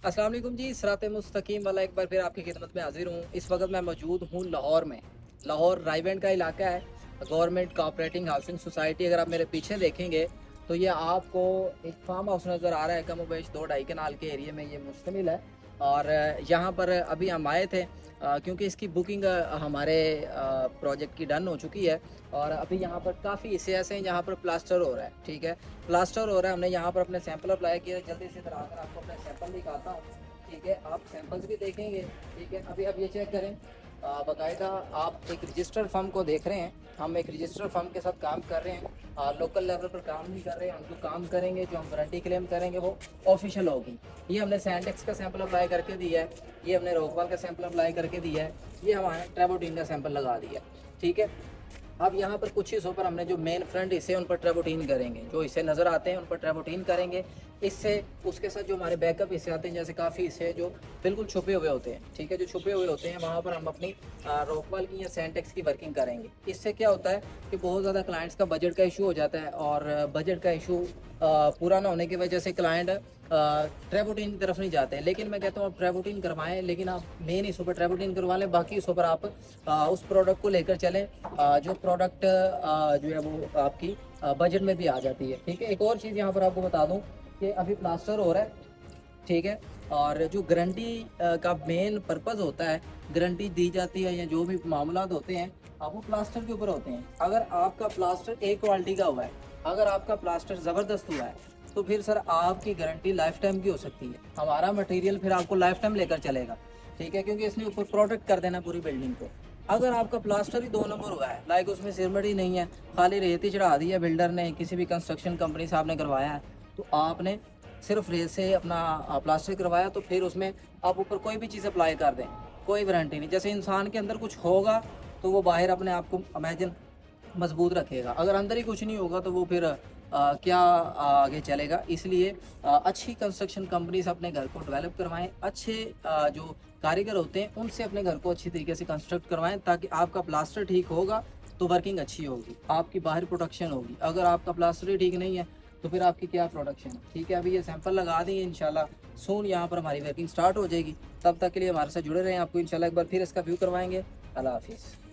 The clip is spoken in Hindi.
अस्सलाम वालेकुम जी, सिरात मुस्तकीम वाला एक बार फिर आपकी खिदमत में हाजिर हूँ। इस वक्त मैं मौजूद हूँ लाहौर में। लाहौर रायवेंड का इलाका है। गवर्नमेंट कोऑपरेटिंव हाउसिंग सोसाइटी, अगर आप मेरे पीछे देखेंगे तो ये आपको एक फार्म हाउस नज़र आ रहा है। कमोबेश 2-2.5 कनाल के एरिए में ये मुश्तमिल है। और यहाँ पर अभी हम आए थे क्योंकि इसकी बुकिंग हमारे प्रोजेक्ट की डन हो चुकी है। और अभी यहाँ पर काफ़ी हिस्से ऐसे हैं जहाँ पर प्लास्टर हो रहा है। ठीक है, प्लास्टर हो रहा है। हमने यहाँ पर अपने सैंपल अप्लाई किए। जल्दी से इधर आकर आपको अपने सैंपल दिखाता हूँ। ठीक है, आप सैंपल्स भी देखेंगे। ठीक है, अभी आप ये चेक करें। बाकायदा आप एक रजिस्टर्ड फर्म को देख रहे हैं। हम एक रजिस्टर्ड फर्म के साथ काम कर रहे हैं। लोकल लेवल पर काम नहीं कर रहे हैं। हम जो काम करेंगे, जो हम वारंटी क्लेम करेंगे वो ऑफिशियल होगी। ये हमने सैंटेक्स का सैंपल अप्लाई करके दिया है। ये हमने रोकवाल का सैंपल अप्लाई करके दिया है। ये हमारे ट्रेबोटीन का सैंपल लगा दिया है। ठीक है, अब यहाँ पर कुछ हिस्सों पर हमने जो मेन फ्रंट हिस्से उन पर ट्रेबोटीन करेंगे। जो हिस्से नज़र आते हैं उन पर ट्रेबोटीन करेंगे। इससे उसके साथ जो हमारे बैकअप हिस्से आते हैं, जैसे काफ़ी हिस्से जो बिल्कुल छुपे हुए होते हैं। ठीक है, जो छुपे हुए होते हैं वहाँ पर हम अपनी रोकवाल की या सैंटेक्स की वर्किंग करेंगे। इससे क्या होता है कि बहुत ज़्यादा क्लाइंट्स का बजट का इशू हो जाता है। और बजट का इशू पूरा ना होने की वजह से क्लाइंट ट्रेबोटीन की तरफ नहीं जाते हैं। लेकिन मैं कहता हूँ आप ट्रेबोटीन करवाएं, लेकिन आप मेन हिस्सों पर ट्रेबोटीन करवा लें, बाकी हिस्सों पर आप उस प्रोडक्ट को लेकर चलें जो प्रोडक्ट जो है वो आपकी बजट में भी आ जाती है। ठीक है, एक और चीज़ यहाँ पर आपको बता दूँ कि अभी प्लास्टर हो रहा है। ठीक है, और जो गारंटी का मेन पर्पज़ होता है, गारंटी दी जाती है या जो भी मामलात होते हैं वो प्लास्टर के ऊपर होते हैं। अगर आपका प्लास्टर एक क्वालिटी का हुआ है, अगर आपका प्लास्टर ज़बरदस्त हुआ है, तो फिर सर आपकी गारंटी लाइफ टाइम की हो सकती है। हमारा मटेरियल फिर आपको लाइफ टाइम लेकर चलेगा। ठीक है, क्योंकि इसने ऊपर प्रोटेक्ट कर देना पूरी बिल्डिंग को। अगर आपका प्लास्टर ही 2 नंबर हुआ है, लाइक उसमें सिरमट ही नहीं है, खाली रेत ही चढ़ा दी है बिल्डर ने, किसी भी कंस्ट्रक्शन कंपनी साहब ने करवाया है, तो आपने सिर्फ रेत से अपना प्लास्टर करवाया, तो फिर उसमें आप ऊपर कोई भी चीज़ अप्लाई कर दें, कोई वारंटी नहीं। जैसे इंसान के अंदर कुछ होगा तो वो बाहर अपने आप को इमेजिन मजबूत रखेगा। अगर अंदर ही कुछ नहीं होगा तो वो फिर क्या आगे चलेगा। इसलिए अच्छी कंस्ट्रक्शन कंपनी से अपने घर को डेवलप करवाएं। अच्छे जो कारीगर होते हैं उनसे अपने घर को अच्छी तरीके से कंस्ट्रक्ट करवाएं, ताकि आपका प्लास्टर ठीक होगा तो वर्किंग अच्छी होगी, आपकी बाहर प्रोडक्शन होगी। अगर आपका प्लास्टर ही ठीक नहीं है तो फिर आपकी क्या प्रोडक्शन है। ठीक है, अभी ये सैंपल लगा देंगे, इंशाल्लाह सून यहाँ पर हमारी वर्किंग स्टार्ट हो जाएगी। तब तक के लिए हमारे साथ जुड़े रहें। आपको इंशाल्लाह एक बार फिर इसका व्यू करवाएंगे। अल्लाह हाफिज़।